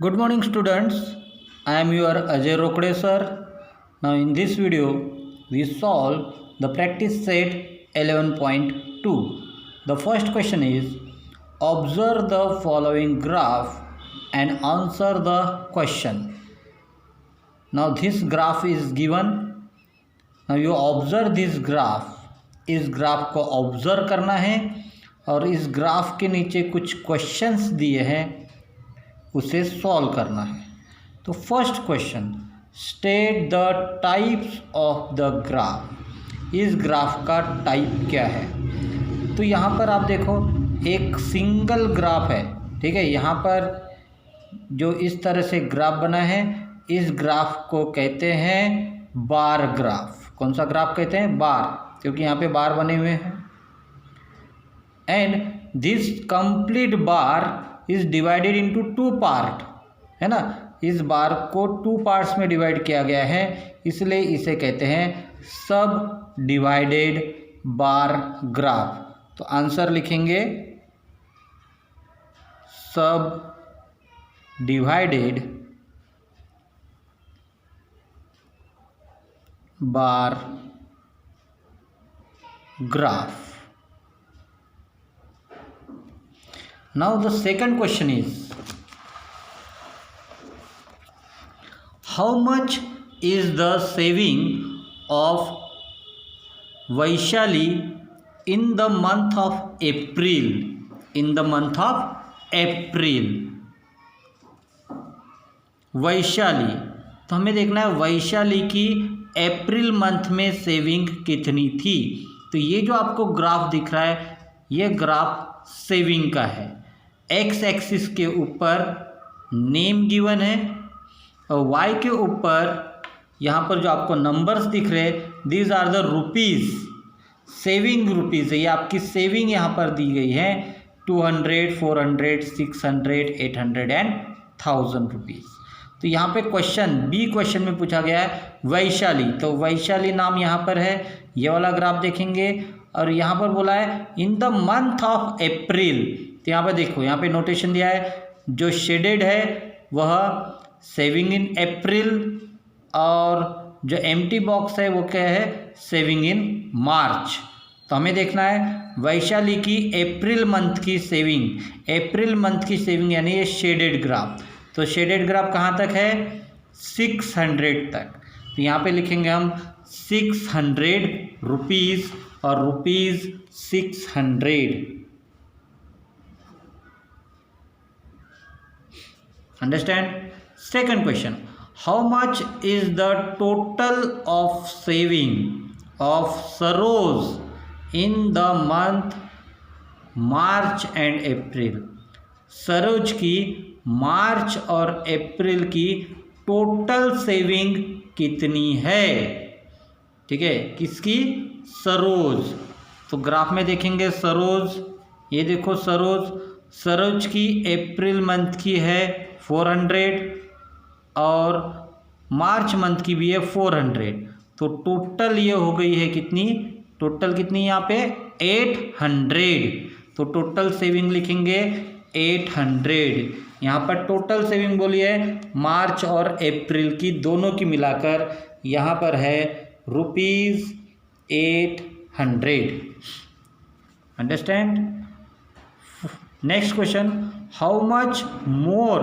Good morning students. I am your Ajay Rokde sir. Now in this video we solve the practice set 11.2. The first question is observe the following graph and answer the question. Now this graph is given. Now you observe this graph. इस graph को observe करना है और इस graph के नीचे कुछ questions दिए हैं उसे सॉल्व करना है। तो first question state the types of the graph. इस ग्राफ का टाइप क्या है? तो यहाँ पर आप देखो एक सिंगल ग्राफ है, ठीक है। यहाँ पर जो इस तरह से ग्राफ बना है इस ग्राफ को कहते हैं बार ग्राफ। कौन सा ग्राफ कहते हैं? बार, क्योंकि यहाँ पे बार बने हुए हैं। And this complete bar is divided into two part, है ना। इस बार को टू पार्ट्स में डिवाइड किया गया है, इसलिए इसे कहते हैं सब डिवाइडेड बार ग्राफ। तो आंसर लिखेंगे सब divided bar graph. Now the second question is how much is the saving of Vaishali in the month of April? In the month of April, Vaishali, तो हमें देखना है वैशाली की अप्रैल मंथ में सेविंग कितनी थी। तो ये जो आपको ग्राफ दिख रहा है ये ग्राफ सेविंग का है। एक्स एक्सिस के ऊपर नेम गिवन है और वाई के ऊपर यहाँ पर जो आपको नंबर्स दिख रहे हैं these are the rupees, saving rupees है। ये आपकी सेविंग यहाँ पर दी गई है 200, 400, 600, 800 एंड 1000 रुपीज़। तो यहाँ पे क्वेश्चन बी क्वेश्चन में पूछा गया है वैशाली, तो वैशाली नाम यहाँ पर है। ये वाला ग्राफ देखेंगे और यहाँ पर बोला है इन द मंथ ऑफ अप्रैल। तो यहाँ पर देखो, यहाँ पे नोटेशन दिया है, जो शेडेड है वह सेविंग इन अप्रैल और जो एम्प्टी बॉक्स है वो क्या है? सेविंग इन मार्च। तो हमें देखना है वैशाली की अप्रैल मंथ की सेविंग, अप्रैल मंथ की सेविंग यानी ये शेडेड ग्राफ। तो शेडेड ग्राफ कहाँ तक है? 600 तक। तो यहाँ पे लिखेंगे हम 600 रुपीज़ और rupees 600। Understand? Second question how much is the total of saving of Saroj in the month March and April. Saroj की मार्च और अप्रैल की टोटल सेविंग कितनी है? ठीक है, किसकी? सरोज। तो ग्राफ में देखेंगे सरोज, ये देखो सरोज, सरोज की अप्रैल मंथ की है 400 और मार्च मंथ की भी है 400। तो टोटल ये हो गई है कितनी? टोटल कितनी यहाँ पे? 800। तो टोटल सेविंग लिखेंगे 800। यहाँ पर टोटल सेविंग बोली है मार्च और अप्रैल की दोनों की मिलाकर यहाँ पर है rupees 800। Understand? Next question how much more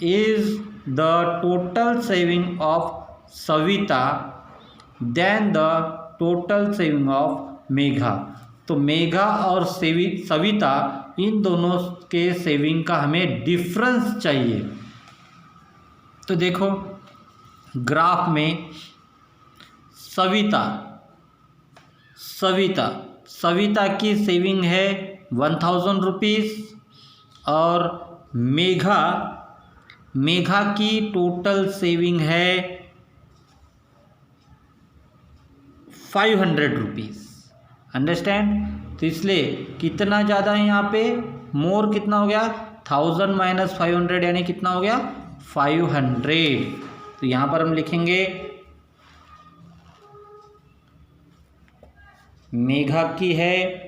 is the total saving of Savita then the total saving of Megha. तो मेघा और सविता इन दोनों के सेविंग का हमें डिफरेंस चाहिए। तो देखो ग्राफ में सविता की सेविंग है 1000 रुपीज़ और मेघा की टोटल सेविंग है 500 रुपीज़। अंडरस्टैंड? तो इसलिए कितना ज़्यादा है यहाँ पे? मोर कितना हो गया? 1000 माइनस 500 यानी कितना हो गया? 500। तो यहाँ पर हम लिखेंगे मेघा की है,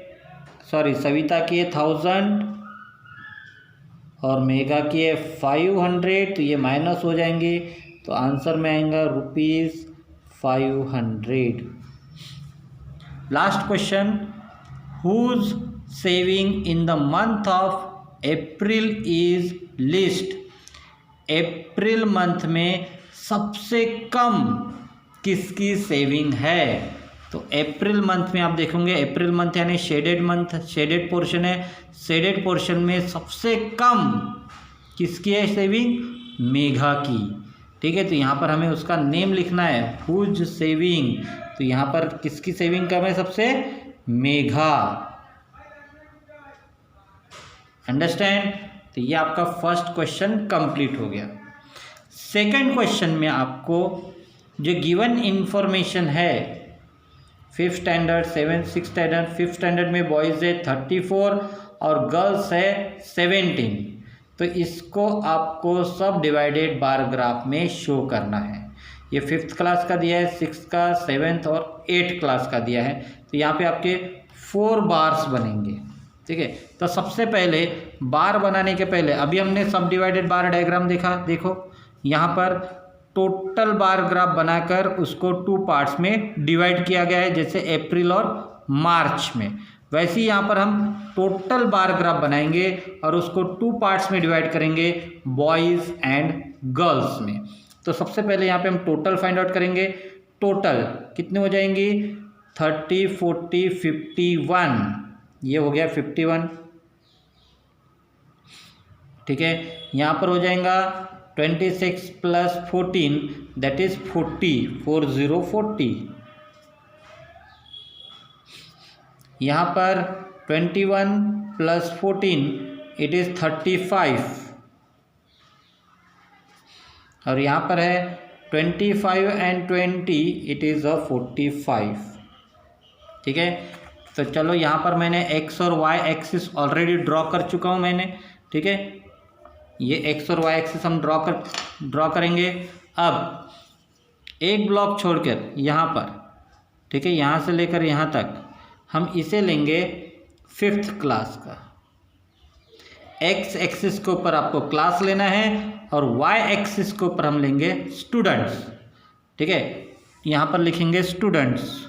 सॉरी सविता की है 1000 और मेगा की है 500, तो ये माइनस हो जाएंगे, तो आंसर में आएगा ₹500। Last question, whose saving in the month of April is least. April month में सबसे कम किसकी सेविंग है? तो अप्रैल मंथ में आप देखेंगे, अप्रैल मंथ यानी शेडेड मंथ, शेडेड पोर्शन है, शेडेड पोर्शन में सबसे कम किसकी है सेविंग? मेघा की। ठीक है, तो यहाँ पर हमें उसका नेम लिखना है, हुज सेविंग। तो यहाँ पर किसकी सेविंग कम है सबसे? मेघा। अंडरस्टैंड? तो ये आपका फर्स्ट क्वेश्चन कंप्लीट हो गया। सेकंड क्वेश्चन में आपको जो गिवन इंफॉर्मेशन है, 5th standard, 7th, 6th standard, 5th standard में बॉयज़ है 34 और गर्ल्स है 17, तो इसको आपको सब डिवाइडेड बार ग्राफ में शो करना है। ये 5th क्लास का दिया है, 6th का, 7th और 8th क्लास का दिया है। तो यहाँ पे आपके 4 बार्स बनेंगे। ठीक है, तो सबसे पहले बार बनाने के पहले अभी हमने सब डिवाइडेड बार डायग्राम देखा। देखो यहाँ पर टोटल बार ग्राफ बनाकर उसको 2 पार्ट्स में डिवाइड किया गया है, जैसे अप्रैल और मार्च में। वैसे ही यहाँ पर हम टोटल बार ग्राफ बनाएंगे और उसको 2 पार्ट्स में डिवाइड करेंगे, बॉयज़ एंड गर्ल्स में। तो सबसे पहले यहाँ पे हम टोटल फाइंड आउट करेंगे। टोटल कितने हो जाएंगी? 30, 40, 51। ये हो गया 51। ठीक है, यहाँ पर हो जाएगा 26 + 14 दैट इज 40। यहाँ पर 21 + 14 इट इज़ 35 और यहाँ पर है 25 एंड 20 इट इज़ 45। ठीक है, तो चलो यहाँ पर मैंने x और y एक्सिस ऑलरेडी ड्रॉ कर चुका हूँ मैंने। ठीक है, ये x और y एक्सिस हम ड्रॉ करेंगे। अब एक ब्लॉक छोड़कर यहाँ पर, ठीक है, यहाँ से लेकर यहाँ तक हम इसे लेंगे 5th क्लास का। x एक्सिस के ऊपर आपको क्लास लेना है और y एक्सिस के ऊपर हम लेंगे स्टूडेंट्स। ठीक है, यहाँ पर लिखेंगे स्टूडेंट्स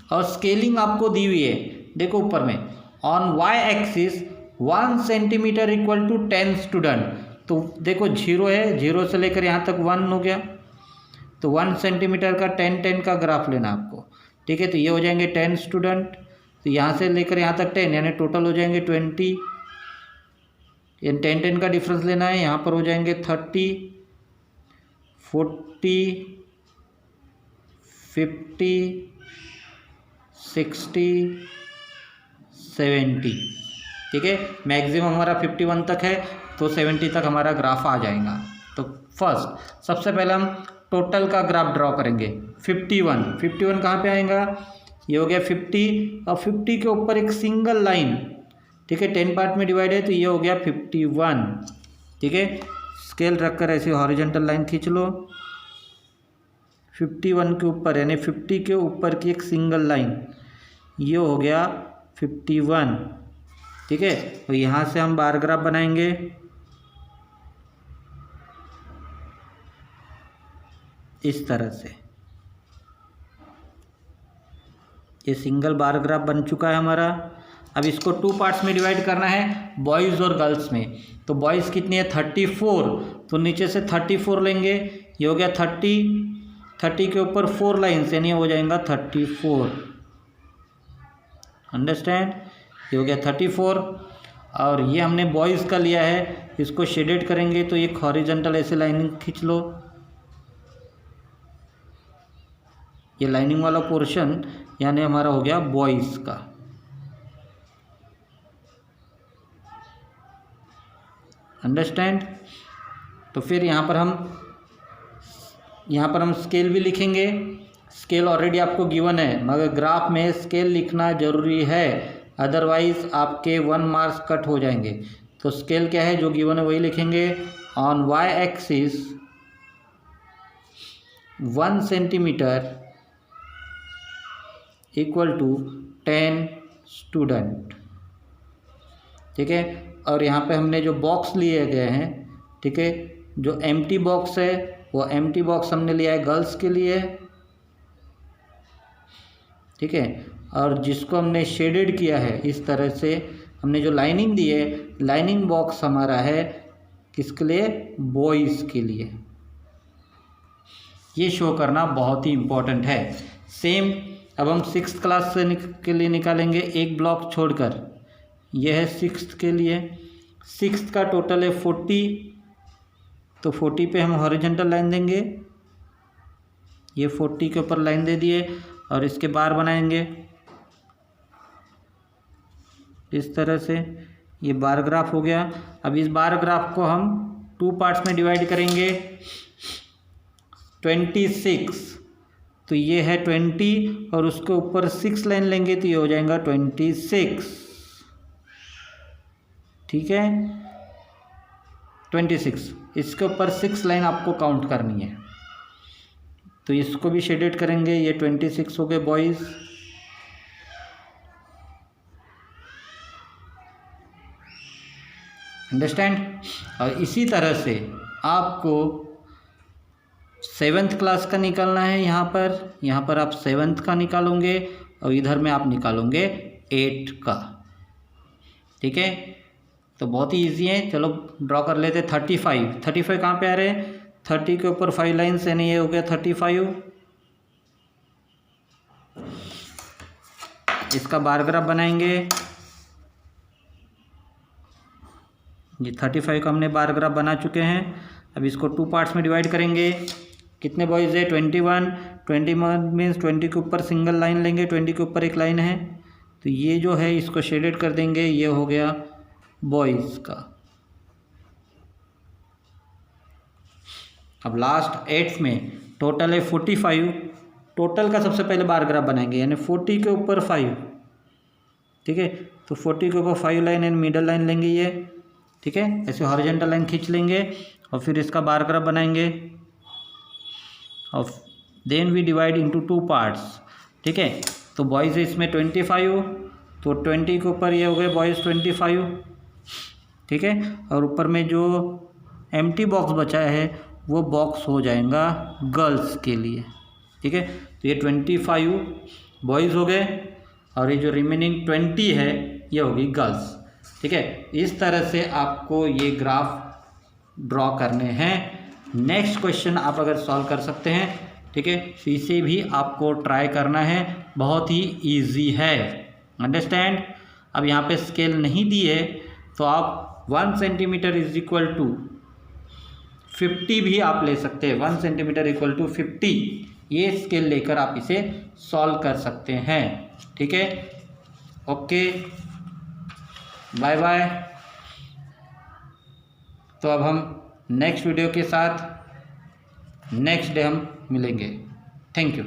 और स्केलिंग आपको दी हुई है। देखो ऊपर में on y axis 1 centimetre equal to 10 student. तो देखो 0 है, 0 से लेकर यहाँ तक 1 हो गया, तो 1 सेंटीमीटर का 10 का ग्राफ लेना आपको। ठीक है, तो ये हो जाएंगे 10 स्टूडेंट, तो यहाँ से लेकर यहाँ तक 10 यानी टोटल हो जाएंगे 20। ये 10 का डिफरेंस लेना है, यहाँ पर हो जाएंगे 30, 40, 50, 60, 70। ठीक है, मैक्सिमम हमारा 51 तक है, तो 70 तक हमारा ग्राफ आ जाएगा। तो फर्स्ट सबसे पहले हम टोटल का ग्राफ ड्रॉ करेंगे। 51 कहाँ पे आएगा? ये हो गया 50 और 50 के ऊपर एक सिंगल लाइन। ठीक है, 10 पार्ट में डिवाइड है, तो ये हो गया 51। ठीक है, स्केल रखकर ऐसे हॉरिजॉन्टल लाइन खींच लो 51 के ऊपर, यानी 50 के ऊपर की एक सिंगल लाइन, ये हो गया 51। ठीक है, तो यहाँ से हम बार ग्राफ बनाएंगे। इस तरह से ये सिंगल बार ग्राफ बन चुका है हमारा। अब इसको 2 पार्ट्स में डिवाइड करना है, बॉयज़ और गर्ल्स में। तो बॉयज़ कितनी है? 34, तो नीचे से 34 लेंगे, ये हो गया 30 के ऊपर 4 लाइन्स यानी हो जाएगा 34। अंडरस्टैंड? ये हो गया 34 और ये हमने बॉयज़ का लिया है, इसको शेडेड करेंगे, तो एक हॉरिजॉन्टल ऐसे लाइनिंग खींच लो। ये लाइनिंग वाला पोर्शन यानी हमारा हो गया बॉयज़ का। अंडरस्टैंड? तो फिर यहाँ पर हम स्केल भी लिखेंगे। स्केल ऑलरेडी आपको गिवन है, मगर ग्राफ में स्केल लिखना ज़रूरी है, अदरवाइज आपके 1 मार्क्स कट हो जाएंगे। तो स्केल क्या है जो गिवन है वही लिखेंगे। On y axis 1 centimetre equal to 10 student. ठीक है। और यहाँ पे हमने जो बॉक्स लिए गए हैं, ठीक है, जो एम्प्टी बॉक्स है वो एम्प्टी बॉक्स हमने लिया है गर्ल्स के लिए, ठीक है। और जिसको हमने शेडेड किया है इस तरह से, हमने जो लाइनिंग दी है, लाइनिंग बॉक्स हमारा है किसके लिए, बॉयज़ के लिए। ये शो करना बहुत ही इम्पोर्टेंट है। सेम अब हम 6th क्लास से के लिए निकालेंगे, एक ब्लॉक छोड़कर। यह है 6th के लिए, 6th का टोटल है 40, तो 40 पे हम हॉरिजॉन्टल लाइन देंगे, ये 40 के ऊपर लाइन दे दिए और इसके बार बनाएंगे इस तरह से, ये बार ग्राफ हो गया। अब इस बार ग्राफ को हम 2 पार्ट्स में डिवाइड करेंगे। 26, तो ये है 20 और उसके ऊपर 6 लाइन लेंगे तो ये हो जाएगा 26, ठीक है। 26, इसके ऊपर 6 लाइन आपको काउंट करनी है, तो इसको भी शेडेड करेंगे। ये 26 हो गए बॉयज़, अंडरस्टैंड। और इसी तरह से आपको 7th क्लास का निकालना है। यहाँ पर आप 7th का निकालोगे और इधर में आप निकालोगे 8 का, ठीक है। तो बहुत ही ईजी है, चलो ड्रॉ कर लेते। 35 कहाँ पे आ रहे हैं, 30 के ऊपर 5 लाइन्स, यानी ये हो गया 35। इसका बार ग्राफ बनाएंगे, ये 35 का हमने बार ग्राफ बना चुके हैं। अब इसको 2 पार्ट्स में डिवाइड करेंगे। कितने बॉयज़ है, 21 मीन्स 20 के ऊपर सिंगल लाइन लेंगे, 20 के ऊपर एक लाइन है, तो ये जो है इसको शेडेड कर देंगे, ये हो गया बॉयज़ का। अब लास्ट 8th में टोटल है 45, टोटल का सबसे पहले बार ग्राफ बनाएंगे, यानी 40 के ऊपर 5, ठीक है। तो 40 के ऊपर 5 लाइन एंड मिडल लाइन लेंगे ये, ठीक है। ऐसे हॉरिजॉन्टल लाइन खींच लेंगे और फिर इसका बार ग्राफ बनाएंगे और then we divide into 2 parts, ठीक है। तो बॉयज़ इसमें 25, तो 20 के ऊपर ये हो गए बॉयज़ 25, ठीक है। और ऊपर में जो एम्प्टी बॉक्स बचा है वो बॉक्स हो जाएगा गर्ल्स के लिए, ठीक है। तो ये 25 बॉयज़ हो गए और ये जो रिमेनिंग 20 है ये होगी गर्ल्स, ठीक है। इस तरह से आपको ये ग्राफ ड्रॉ करने हैं। नेक्स्ट क्वेश्चन आप अगर सॉल्व कर सकते हैं, ठीक है, तो इसे भी आपको ट्राई करना है, बहुत ही इजी है, अंडरस्टैंड। अब यहाँ पे स्केल नहीं दी है तो आप 1 सेंटीमीटर इज इक्वल टू 50 भी आप ले सकते हैं, 1 सेंटीमीटर इक्वल टू 50, ये स्केल लेकर आप इसे सॉल्व कर सकते हैं, ठीक है। Okay, bye bye. तो अब हम नेक्स्ट वीडियो के साथ नेक्स्ट डे हम मिलेंगे। Thank you.